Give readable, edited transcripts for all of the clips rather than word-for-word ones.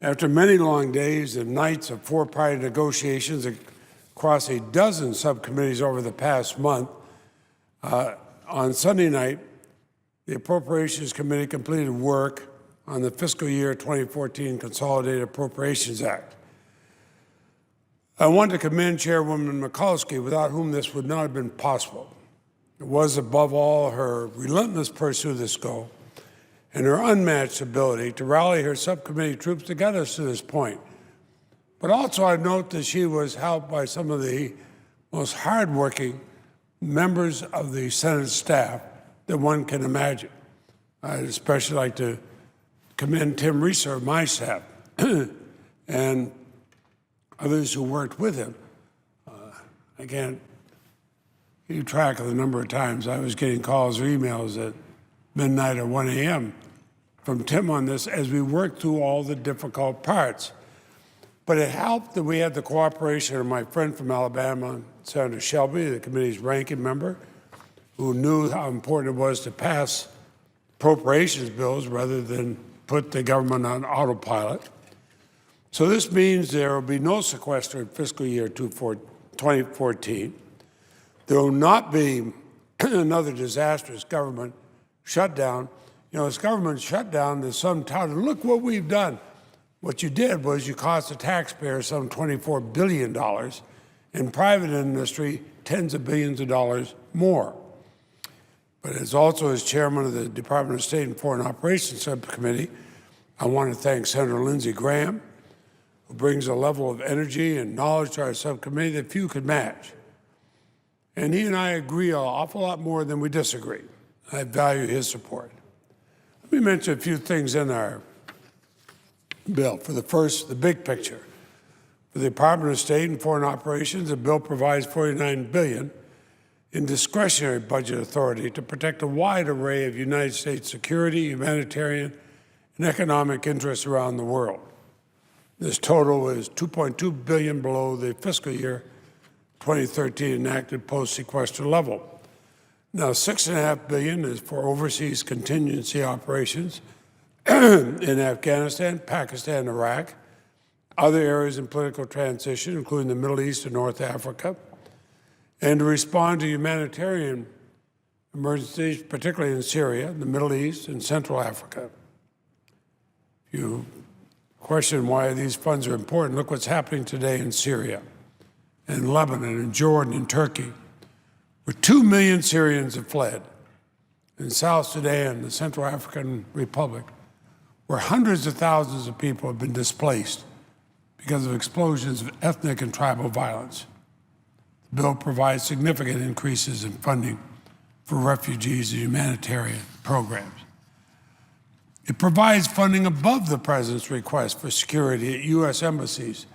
After many long days and nights of four-party negotiations across a dozen subcommittees over the past month, on Sunday night, the Appropriations Committee completed work on the fiscal year 2014 Consolidated Appropriations Act. I want to commend Chairwoman Mikulski, without whom this would not have been possible. It was, above all, her relentless pursuit of this goal and her unmatched ability to rally her subcommittee troops to get us to this point. But also I'd note that she was helped by some of the most hardworking members of the Senate staff that one can imagine. I'd especially like to commend Tim Reeser of my staff and others who worked with him. I can't keep track of the number of times I was getting calls or emails at midnight or 1 a.m. from Tim on this as we worked through all the difficult parts. But it helped that we had the cooperation of my friend from Alabama, Senator Shelby, the committee's ranking member, who knew how important it was to pass appropriations bills rather than put the government on autopilot. So this means there will be no sequester in fiscal year 2014. There will not be another disastrous government shutdown. You know, this government shutdown is some touted, look what we've done. What you did was you cost the taxpayer some $24 billion, and private industry tens of billions of dollars more. But as also as chairman of the Department of State and Foreign Operations Subcommittee, I want to thank Senator Lindsey Graham, who brings a level of energy and knowledge to our subcommittee that few could match. And he and I agree an awful lot more than we disagree. I value his support. Let me mention a few things in our bill. For the first, the big picture. For the Department of State and Foreign Operations, the bill provides $49 billion in discretionary budget authority to protect a wide array of United States security, humanitarian, and economic interests around the world. This total is $2.2 billion below the fiscal year 2013 enacted post-sequester level. Now, $6.5 billion is for overseas contingency operations in Afghanistan, Pakistan, Iraq, other areas in political transition, including the Middle East and North Africa, and to respond to humanitarian emergencies, particularly in Syria, the Middle East, and Central Africa. If you question why these funds are important, look what's happening today in Syria, and Lebanon, and Jordan, and Turkey, where 2 million Syrians have fled. In South Sudan, the Central African Republic, where hundreds of thousands of people have been displaced because of explosions of ethnic and tribal violence. The bill provides significant increases in funding for refugees and humanitarian programs. It provides funding above the President's request for security at U.S. embassies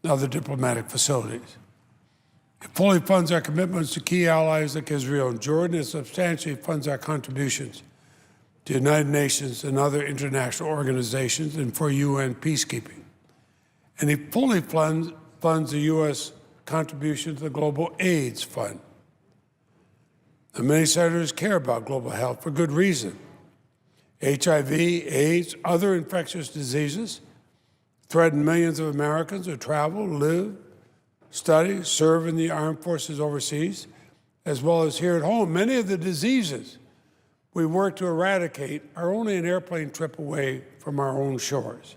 and other diplomatic facilities. It fully funds our commitments to key allies like Israel and Jordan. It substantially funds our contributions to the United Nations and other international organizations and for UN peacekeeping. And it fully funds the U.S. contribution to the Global AIDS Fund. And many senators care about global health for good reason. HIV, AIDS, other infectious diseases threaten millions of Americans who travel, live, study, serve in the armed forces overseas, as well as here at home. Many of the diseases we work to eradicate are only an airplane trip away from our own shores.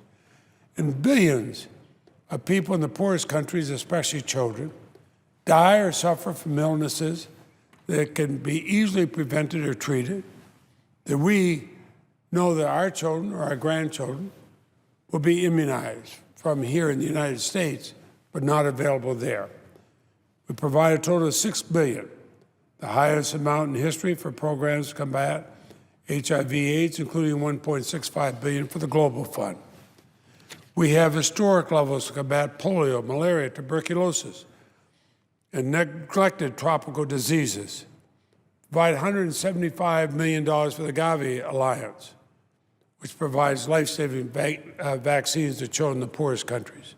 And billions of people in the poorest countries, especially children, die or suffer from illnesses that can be easily prevented or treated, that we know that our children or our grandchildren will be immunized from here in the United States, but not available there. We provide a total of $6 billion, the highest amount in history for programs to combat HIV/AIDS, including $1.65 billion for the Global Fund. We have historic levels to combat polio, malaria, tuberculosis, and neglected tropical diseases. Provide $175 million for the Gavi Alliance, which provides life-saving vaccines to children in the poorest countries.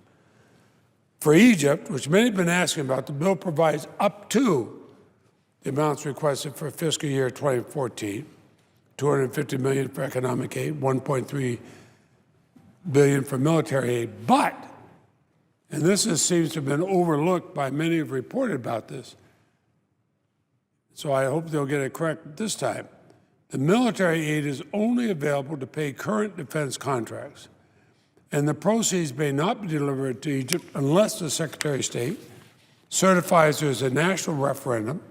For Egypt, which many have been asking about, the bill provides up to the amounts requested for fiscal year 2014, $250 million for economic aid, $1.3 billion for military aid. But, and seems to have been overlooked by many who've reported about this, so I hope they'll get it correct this time. The military aid is only available to pay current defense contracts, and the proceeds may not be delivered to Egypt unless the Secretary of State certifies there's a national referendum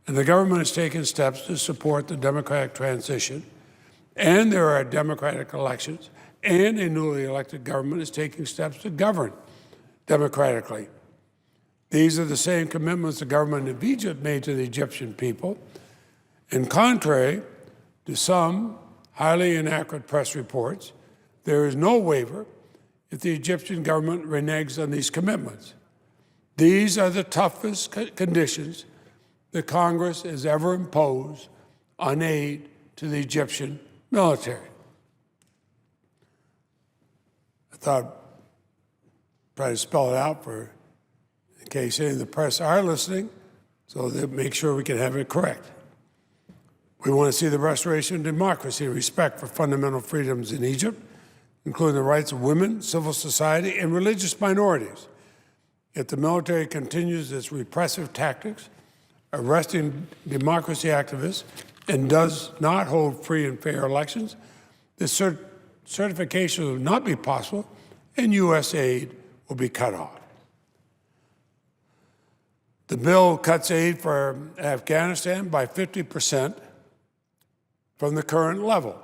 and the government has taken steps to support the democratic transition, and there are democratic elections, and a newly elected government is taking steps to govern democratically. These are the same commitments the government of Egypt made to the Egyptian people. And contrary to some highly inaccurate press reports, there is no waiver if the Egyptian government reneges on these commitments. These are the toughest conditions that Congress has ever imposed on aid to the Egyptian military. I thought I'd try to spell it out in case any of the press are listening, so that make sure we can have it correct. We want to see the restoration of democracy and respect for fundamental freedoms in Egypt, including the rights of women, civil society, and religious minorities. If the military continues its repressive tactics, arresting democracy activists, and does not hold free and fair elections, this certification will not be possible, and U.S. aid will be cut off. The bill cuts aid for Afghanistan by 50% from the current level.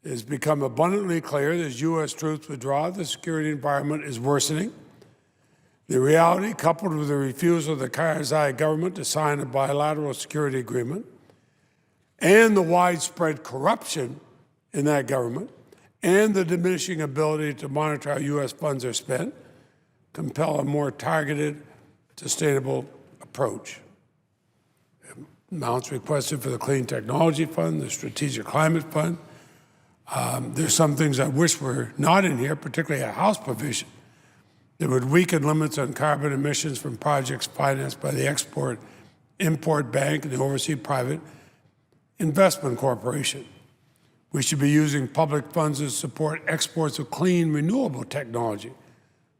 It has become abundantly clear that as U.S. troops withdraw, the security environment is worsening. The reality, coupled with the refusal of the Karzai government to sign a bilateral security agreement, and the widespread corruption in that government, and the diminishing ability to monitor how U.S. funds are spent, compel a more targeted, sustainable approach. Amounts requested for the Clean Technology Fund, the Strategic Climate Fund. There's some things I wish were not in here, particularly a House provision that would weaken limits on carbon emissions from projects financed by the Export-Import Bank and the Overseas Private Investment Corporation. We should be using public funds to support exports of clean, renewable technology,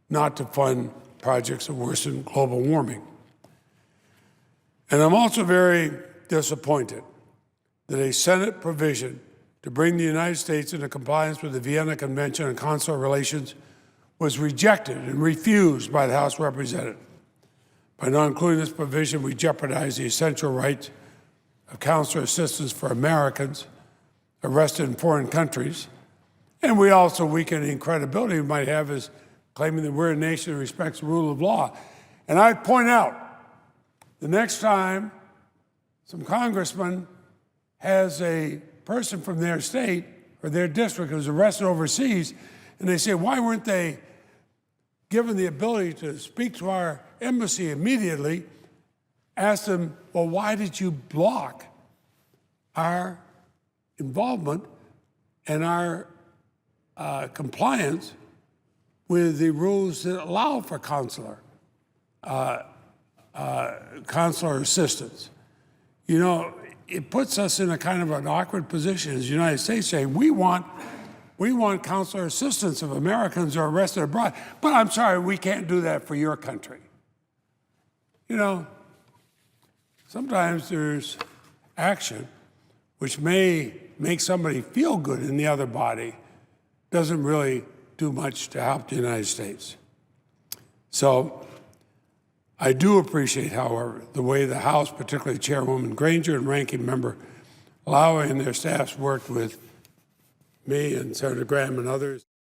not to fund projects that worsen global warming. And I'm also very disappointed that a Senate provision to bring the United States into compliance with the Vienna Convention on Consular Relations was rejected and refused by the House of Representatives. By not including this provision, we jeopardize the essential rights of consular assistance for Americans arrested in foreign countries, and we also weaken the credibility we might have as claiming that we're a nation that respects the rule of law. And I'd point out, the next time some congressman has a person from their state or their district who's arrested overseas, and they say, why weren't they given the ability to speak to our embassy immediately? Ask them, well, why did you block our involvement and our compliance with the rules that allow for consular assistance? You know, it puts us in a kind of an awkward position as the United States saying, we want consular assistance if Americans are arrested abroad, but I'm sorry, we can't do that for your country. You know, sometimes there's action which may make somebody feel good in the other body, doesn't really do much to help the United States. So I do appreciate, however, the way the House, particularly Chairwoman Granger and Ranking Member Leahy and their staffs worked with me and Senator Graham and others.